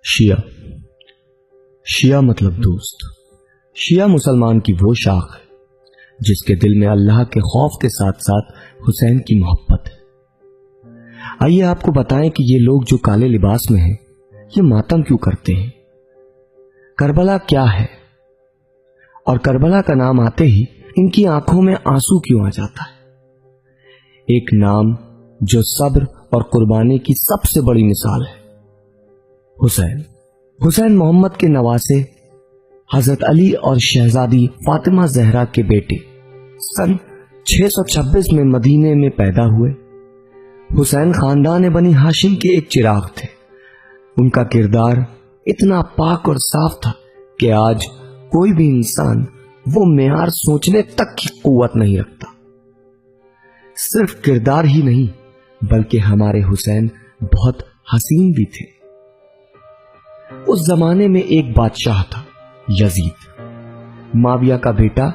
شیعہ مطلب دوست۔ شیعہ مسلمان کی وہ شاخ ہے جس کے دل میں اللہ کے خوف کے ساتھ ساتھ حسین کی محبت ہے۔ آئیے آپ کو بتائیں کہ یہ لوگ جو کالے لباس میں ہیں یہ ماتم کیوں کرتے ہیں، کربلا کیا ہے، اور کربلا کا نام آتے ہی ان کی آنکھوں میں آنسو کیوں آ جاتا ہے۔ ایک نام جو صبر اور قربانی کی سب سے بڑی مثال ہے، حسین محمد کے نواسے، حضرت علی اور شہزادی فاطمہ زہرا کے بیٹے، سن 626 میں مدینے میں پیدا ہوئے۔ حسین خاندان بنی ہاشم کے ایک چراغ تھے۔ ان کا کردار اتنا پاک اور صاف تھا کہ آج کوئی بھی انسان وہ معیار سوچنے تک کی قوت نہیں رکھتا۔ صرف کردار ہی نہیں بلکہ ہمارے حسین بہت حسین بھی تھے۔ اس زمانے میں ایک بادشاہ تھا، یزید، معاویہ کا بیٹا،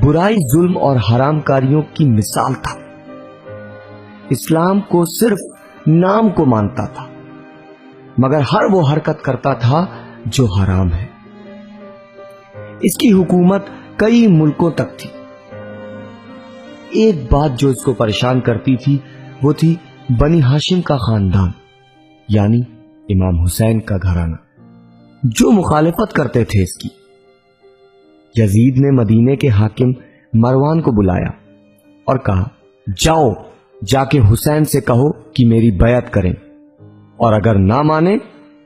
برائی، ظلم اور حرام کاریوں کی مثال تھا۔ اسلام کو صرف نام کو مانتا تھا مگر ہر وہ حرکت کرتا تھا جو حرام ہے۔ اس کی حکومت کئی ملکوں تک تھی۔ ایک بات جو اس کو پریشان کرتی تھی وہ تھی بنی ہاشم کا خاندان، یعنی امام حسین کا گھرانہ، جو مخالفت کرتے تھے اس کی۔ یزید نے مدینے کے حاکم مروان کو بلایا اور کہا، جاؤ جا کے حسین سے کہو کہ میری بیعت کریں، اور اگر نہ مانے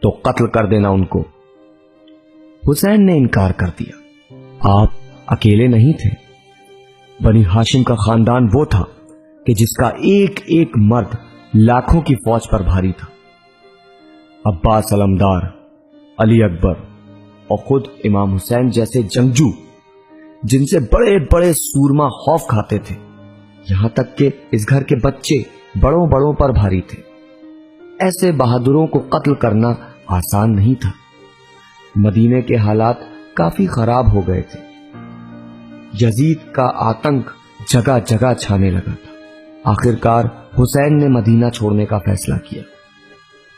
تو قتل کر دینا ان کو۔ حسین نے انکار کر دیا۔ آپ اکیلے نہیں تھے، بنی ہاشم کا خاندان وہ تھا کہ جس کا ایک ایک مرد لاکھوں کی فوج پر بھاری تھا۔ عباس علمدار، علی اکبر اور خود امام حسین جیسے جنگجو جن سے بڑے بڑے سورما خوف کھاتے تھے، یہاں تک کہ اس گھر کے بچے بڑوں پر بھاری تھے۔ ایسے بہادروں کو قتل کرنا آسان نہیں تھا۔ مدینے کے حالات کافی خراب ہو گئے تھے۔ یزید کا آتنک جگہ جگہ چھانے لگا تھا۔ آخرکار حسین نے مدینہ چھوڑنے کا فیصلہ کیا۔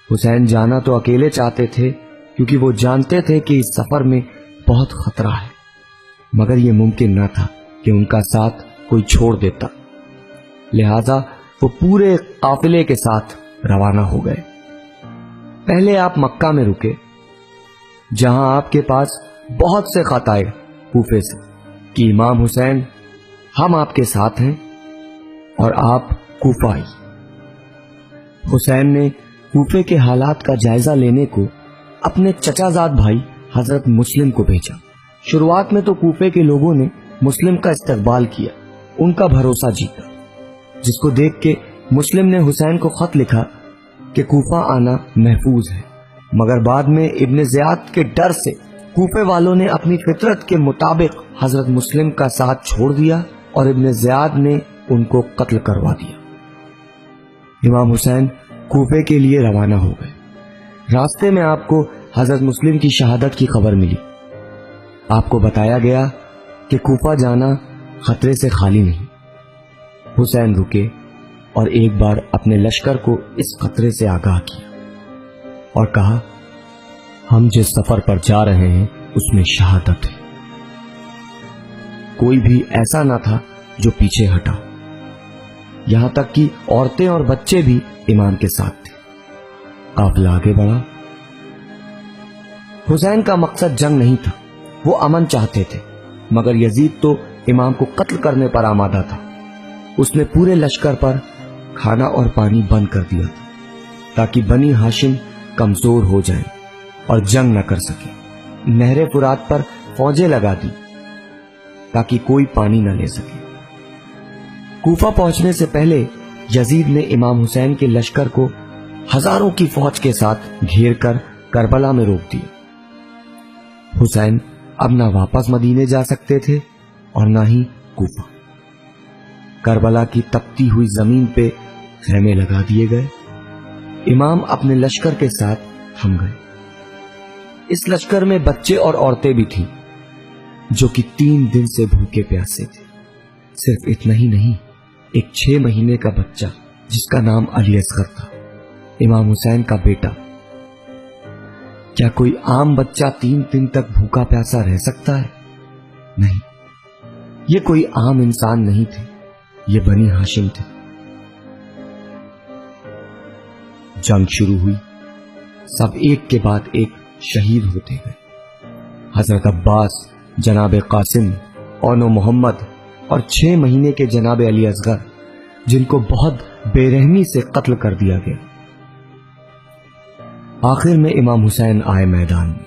حسین جانا تو اکیلے چاہتے تھے کیونکہ وہ جانتے تھے کہ اس سفر میں بہت خطرہ ہے، مگر یہ ممکن نہ تھا کہ ان کا ساتھ کوئی چھوڑ دیتا، لہذا وہ پورے قافلے کے ساتھ روانہ ہو گئے۔ پہلے آپ مکہ میں رکے، جہاں آپ کے پاس بہت سے خط آئے کوفے سے کہ امام حسین، ہم آپ کے ساتھ ہیں، اور آپ کوفہ آئی۔ حسین نے کوفے کے حالات کا جائزہ لینے کو اپنے چچا زاد بھائی حضرت مسلم کو بھیجا۔ شروعات میں تو کوفے کے لوگوں نے مسلم کا استقبال کیا، ان کا بھروسہ جیتا، جس کو دیکھ کے مسلم نے حسین کو خط لکھا کہ کوفہ آنا محفوظ ہے، مگر بعد میں ابن زیاد کے ڈر سے کوفے والوں نے اپنی فطرت کے مطابق حضرت مسلم کا ساتھ چھوڑ دیا اور ابن زیاد نے ان کو قتل کروا دیا۔ امام حسین کوفے کے لیے روانہ ہو گئے۔ راستے میں آپ کو حضرت مسلم کی شہادت کی خبر ملی۔ آپ کو بتایا گیا کہ کوفہ جانا خطرے سے خالی نہیں۔ حسین رکے اور ایک بار اپنے لشکر کو اس خطرے سے آگاہ کیا اور کہا، ہم جس سفر پر جا رہے ہیں اس میں شہادت ہے۔ کوئی بھی ایسا نہ تھا جو پیچھے ہٹا، یہاں تک کہ عورتیں اور بچے بھی امام کے ساتھ تھے۔ قافلہ آگے بڑھا۔ حسین کا مقصد جنگ نہیں تھا، وہ امن چاہتے تھے، مگر یزید تو امام کو قتل کرنے پر آمادہ تھا۔ اس نے پورے لشکر پر کھانا اور پانی بند کر دیا تھا تاکہ بنی ہاشم کمزور ہو جائیں اور جنگ نہ کر سکے۔ نہر فرات پر فوجیں لگا دی تاکہ کوئی پانی نہ لے سکے۔ کوفہ پہنچنے سے پہلے یزید نے امام حسین کے لشکر کو ہزاروں کی فوج کے ساتھ گھیر کر کربلا میں روک دیا۔ حسین اب نہ واپس مدینے جا سکتے تھے اور نہ ہی کوفہ۔ کربلا کی تپتی ہوئی زمین پہ خیمے لگا دیے گئے۔ امام اپنے لشکر کے ساتھ تھم گئے۔ اس لشکر میں بچے اور عورتیں بھی تھیں جو کہ 3 دن سے بھوکے پیاسے تھے۔ صرف اتنا ہی نہیں، ایک 6 مہینے کا بچہ جس کا نام علی اصغر تھا، امام حسین کا بیٹا۔ کیا کوئی عام بچہ 3 دن تک بھوکا پیاسا رہ سکتا ہے؟ نہیں، یہ کوئی عام انسان نہیں تھے، یہ بنی ہاشم تھے۔ جنگ شروع ہوئی، سب ایک کے بعد ایک شہید ہوتے گئے۔ حضرت عباس، جناب قاسم، اونو محمد اور 6 مہینے کے جناب علی اصغر، جن کو بہت بے رحمی سے قتل کر دیا گیا۔ آخر میں امام حسین آئے میدان میں۔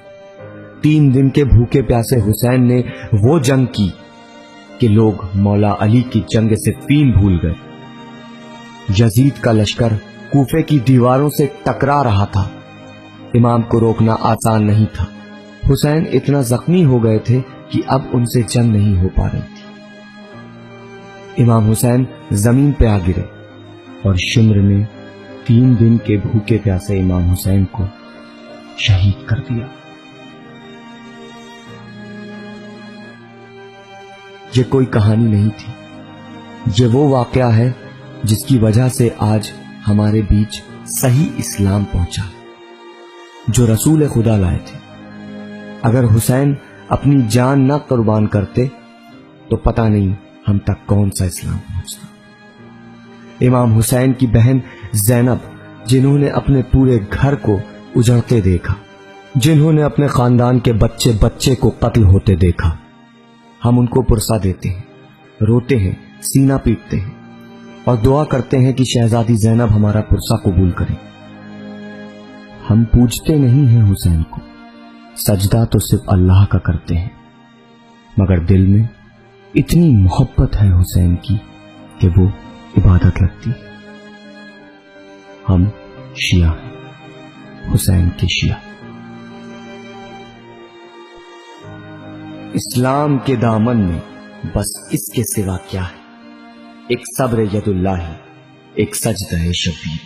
3 دن کے بھوکے پیاسے حسین نے وہ جنگ کی کہ لوگ مولا علی کی جنگ سے فیل بھول گئے۔ یزید کا لشکر کوفے کی دیواروں سے ٹکرا رہا تھا، امام کو روکنا آسان نہیں تھا۔ حسین اتنا زخمی ہو گئے تھے کہ اب ان سے جنگ نہیں ہو پا رہی تھی۔ امام حسین زمین پہ آ گرے اور شمر میں 3 دن کے بھوکے پیاسے امام حسین کو شہید کر دیا۔ یہ کوئی کہانی نہیں تھی، یہ وہ واقعہ ہے جس کی وجہ سے آج ہمارے بیچ صحیح اسلام پہنچا، جو رسول خدا لائے تھے۔ اگر حسین اپنی جان نہ قربان کرتے تو پتہ نہیں ہم تک کون سا اسلام پہنچتا۔ امام حسین کی بہن زینب، جنہوں نے اپنے پورے گھر کو اجڑتے دیکھا، جنہوں نے اپنے خاندان کے بچے بچے کو قتل ہوتے دیکھا، ہم ان کو پرسا دیتے ہیں، روتے ہیں، سینہ پیٹتے ہیں اور دعا کرتے ہیں کہ شہزادی زینب ہمارا پرسا قبول کریں۔ ہم پوجتے نہیں ہیں حسین کو، سجدہ تو صرف اللہ کا کرتے ہیں، مگر دل میں اتنی محبت ہے حسین کی کہ وہ عبادت لگتی ہے۔ ہم شیعہ ہیں، حسین کے شیعہ۔ اسلام کے دامن میں بس اس کے سوا کیا ہے؟ ایک صبر ید اللہ ہے، ایک سجدہ شبیر۔